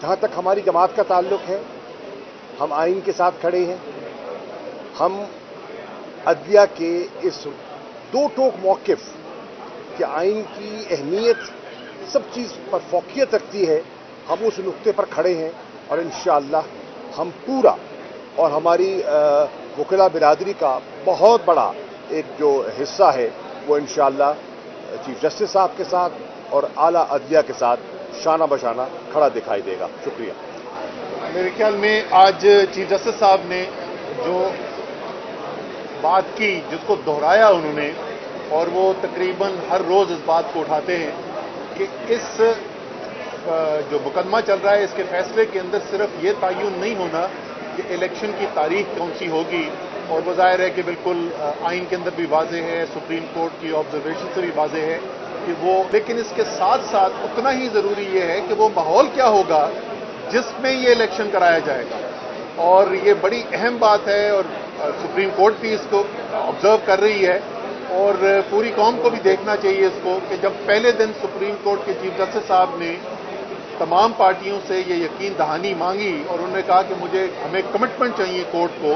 جہاں تک ہماری جماعت کا تعلق ہے، ہم آئین کے ساتھ کھڑے ہیں. ہم عدلیہ کے اس دو ٹوک موقف کہ آئین کی اہمیت سب چیز پر فوقیت رکھتی ہے، ہم اس نقطے پر کھڑے ہیں. اور انشاءاللہ ہم پورا اور ہماری وکلا برادری کا بہت بڑا ایک جو حصہ ہے وہ انشاءاللہ چیف جسٹس صاحب کے ساتھ اور اعلیٰ عدلیہ کے ساتھ شانہ بشانہ کھڑا دکھائی دے گا. شکریہ. میرے خیال میں آج چیف جسٹس صاحب نے جو بات کی، جس کو دہرایا انہوں نے، اور وہ تقریباً ہر روز اس بات کو اٹھاتے ہیں کہ اس جو مقدمہ چل رہا ہے اس کے فیصلے کے اندر صرف یہ تعین نہیں ہونا کہ الیکشن کی تاریخ کون سی ہوگی، اور وہ ظاہر ہے کہ بالکل آئین کے اندر بھی واضح ہے، سپریم کورٹ کی آبزرویشن سے بھی واضح ہے کہ وہ، لیکن اس کے ساتھ ساتھ اتنا ہی ضروری یہ ہے کہ وہ ماحول کیا ہوگا جس میں یہ الیکشن کرایا جائے گا. اور یہ بڑی اہم بات ہے، اور سپریم کورٹ بھی اس کو آبزرو کر رہی ہے، اور پوری قوم کو بھی دیکھنا چاہیے اس کو کہ جب پہلے دن سپریم کورٹ کے چیف جسٹس صاحب نے تمام پارٹیوں سے یہ یقین دہانی مانگی اور انہوں نے کہا کہ ہمیں کمٹمنٹ چاہیے کورٹ کو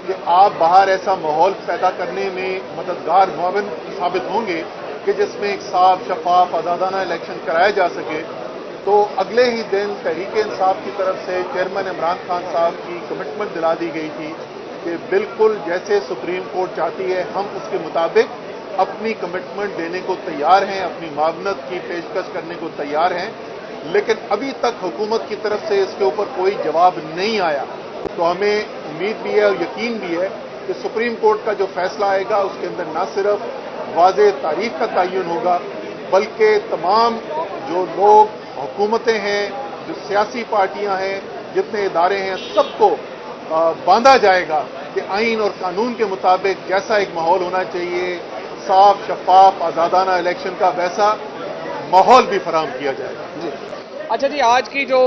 کہ آپ باہر ایسا ماحول پیدا کرنے میں مددگار معاون ثابت ہوں گے کہ جس میں ایک صاف شفاف آزادانہ الیکشن کرایا جا سکے. تو اگلے ہی دن تحریک انصاف کی طرف سے چیئرمین عمران خان صاحب کی کمٹمنٹ دلا دی گئی تھی کہ بالکل جیسے سپریم کورٹ چاہتی ہے ہم اس کے مطابق اپنی کمٹمنٹ دینے کو تیار ہیں، اپنی معاونت کی پیشکش کرنے کو تیار ہیں. لیکن ابھی تک حکومت کی طرف سے اس کے اوپر کوئی جواب نہیں آیا. تو ہمیں امید بھی ہے اور یقین بھی ہے کہ سپریم کورٹ کا جو فیصلہ آئے گا اس کے اندر نہ صرف واضح تاریخ کا تعین ہوگا بلکہ تمام جو لوگ، حکومتیں ہیں، جو سیاسی پارٹیاں ہیں، جتنے ادارے ہیں، سب کو باندھا جائے گا کہ آئین اور قانون کے مطابق جیسا ایک ماحول ہونا چاہیے صاف شفاف آزادانہ الیکشن کا، ویسا ماحول بھی فراہم کیا جائے گا. جی اچھا جی، آج کی جو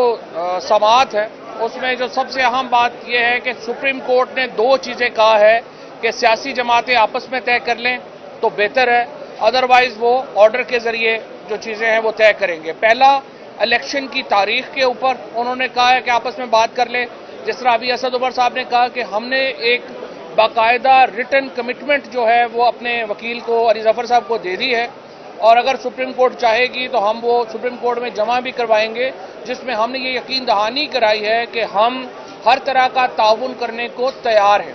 سماعت ہے اس میں جو سب سے اہم بات یہ ہے کہ سپریم کورٹ نے دو چیزیں کہا ہے کہ سیاسی جماعتیں آپس میں طے کر لیں تو بہتر ہے، ادروائز وہ آرڈر کے ذریعے جو چیزیں ہیں وہ طے کریں گے. پہلا، الیکشن کی تاریخ کے اوپر انہوں نے کہا ہے کہ آپس میں بات کر لیں. جس طرح ابھی اسد عمر صاحب نے کہا کہ ہم نے ایک باقاعدہ ریٹن کمٹمنٹ جو ہے وہ اپنے وکیل کو علی ظفر صاحب کو دے دی ہے، اور اگر سپریم کورٹ چاہے گی تو ہم وہ سپریم کورٹ میں جمع بھی کروائیں گے، جس میں ہم نے یہ یقین دہانی کرائی ہے کہ ہم ہر طرح کا تعاون کرنے کو تیار ہیں.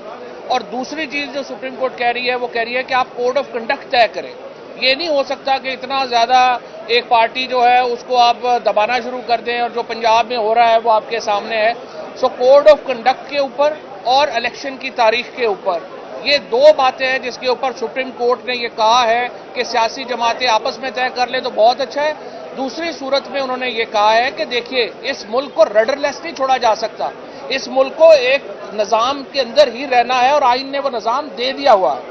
اور دوسری چیز جو سپریم کورٹ کہہ رہی ہے وہ کہہ رہی ہے کہ آپ کوڈ آف کنڈکٹ طے کریں. یہ نہیں ہو سکتا کہ اتنا زیادہ ایک پارٹی جو ہے اس کو آپ دبانا شروع کر دیں، اور جو پنجاب میں ہو رہا ہے وہ آپ کے سامنے ہے. سو کوڈ آف کنڈکٹ کے اوپر اور الیکشن کی تاریخ کے اوپر یہ دو باتیں ہیں جس کے اوپر سپریم کورٹ نے یہ کہا ہے کہ سیاسی جماعتیں آپس میں طے کر لیں تو بہت اچھا ہے. دوسری صورت میں انہوں نے یہ کہا ہے کہ دیکھیے اس ملک کو رڈر لیس نہیں چھوڑا جا سکتا، اس ملک کو ایک نظام کے اندر ہی رہنا ہے، اور آئین نے وہ نظام دے دیا ہوا ہے.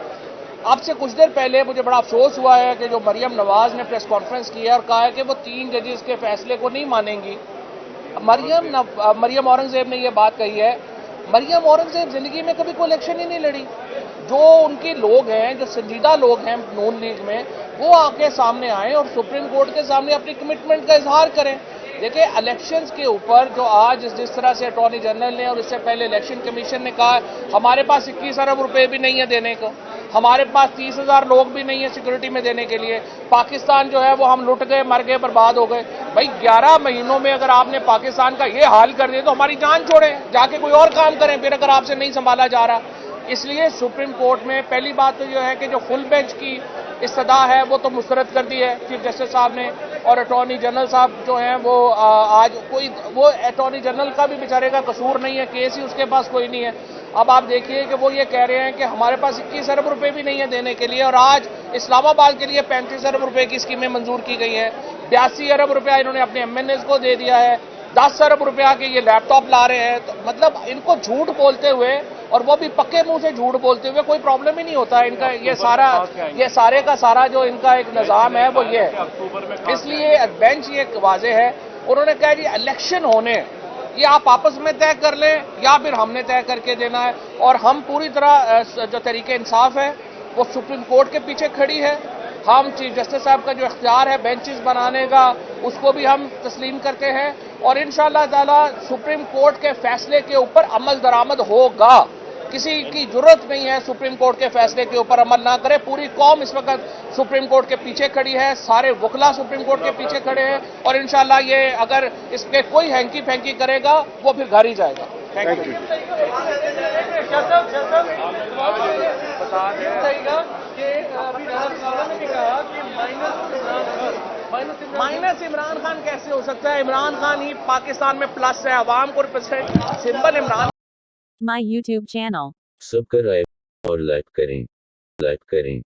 اب سے کچھ دیر پہلے مجھے بڑا افسوس ہوا ہے کہ جو مریم نواز نے پریس کانفرنس کی ہے اور کہا ہے کہ وہ 3 ججز کے فیصلے کو نہیں مانیں گی. مریم اورنگزیب نے یہ بات کہی ہے. مریم اورنگزیب زندگی میں کبھی کوئی الیکشن ہی نہیں لڑی. جو ان کے لوگ ہیں، جو سنجیدہ لوگ ہیں نون لیگ میں، وہ آ کے سامنے آئیں اور سپریم کورٹ کے سامنے اپنی کمٹمنٹ کا اظہار کریں. دیکھیں الیکشنز کے اوپر جو آج جس طرح سے اٹارنی جنرل نے اور اس سے پہلے الیکشن کمیشن نے کہا ہمارے پاس 21 ارب روپے بھی نہیں ہے دینے کو، ہمارے پاس 30,000 لوگ بھی نہیں ہیں سیکورٹی میں دینے کے لیے، پاکستان جو ہے وہ ہم لٹ گئے، مر گئے، برباد ہو گئے. بھائی 11 مہینوں میں اگر آپ نے پاکستان کا یہ حال کر دیا تو ہماری جان چھوڑیں، جا کے کوئی اور کام کریں پھر اگر آپ سے نہیں سنبھالا جا رہا. اس لیے سپریم کورٹ میں پہلی بات تو یہ ہے کہ جو فل بینچ کی استدا ہے وہ تو مسترد کر دی ہے چیف جسٹس صاحب نے، اور اٹارنی جنرل صاحب جو ہیں وہ آج وہ اٹارنی جنرل کا بھی بیچارے کا قصور نہیں ہے، کیس ہی اس کے پاس کوئی نہیں ہے. اب آپ دیکھیے کہ وہ یہ کہہ رہے ہیں کہ ہمارے پاس 21 ارب روپے بھی نہیں ہے دینے کے لیے، اور آج اسلام آباد کے لیے 35 ارب روپے کی اسکیمیں منظور کی گئی ہیں. 82 ارب روپیہ انہوں نے اپنے ایم این ایز کو دے دیا ہے. 10 ارب روپیہ کے یہ لیپ ٹاپ لا رہے ہیں. تو مطلب ان کو جھوٹ بولتے ہوئے، اور وہ بھی پکے منہ سے جھوٹ بولتے ہوئے، کوئی پرابلم ہی نہیں ہوتا ان کا. یہ سارے کا سارا جو ان کا ایک نظام ہے وہ یہ ہے. اس لیے بینچ یہ واضح ہے، انہوں نے کہا جی الیکشن ہونے یہ آپ آپس میں طے کر لیں یا پھر ہم نے طے کر کے دینا ہے. اور ہم پوری طرح جو تحریک انصاف ہے وہ سپریم کورٹ کے پیچھے کھڑی ہے، ہم چیف جسٹس صاحب کا جو اختیار ہے بینچز بنانے کا اس کو بھی ہم تسلیم کرتے ہیں اور انشاءاللہ تعالی سپریم کورٹ کے فیصلے کے اوپر عمل درآمد ہوگا. کسی کی ضرورت نہیں ہے سپریم کورٹ کے فیصلے کے اوپر عمل نہ کرے. پوری قوم اس وقت سپریم کورٹ کے پیچھے کھڑی ہے, سارے وکلا سپریم کورٹ کے پیچھے کھڑے ہیں اور انشاءاللہ یہ اگر اس پہ کوئی ہینکی پھینکی کرے گا وہ پھر گھر ہی جائے گا. Thank you. Minus Imran Khan کیسے ہو سکتا ہے؟ عمران خان ہی پاکستان میں پلس ہے, عوام کو represent symbol Imran. My YouTube channel. Subscribe اور لائک کریں.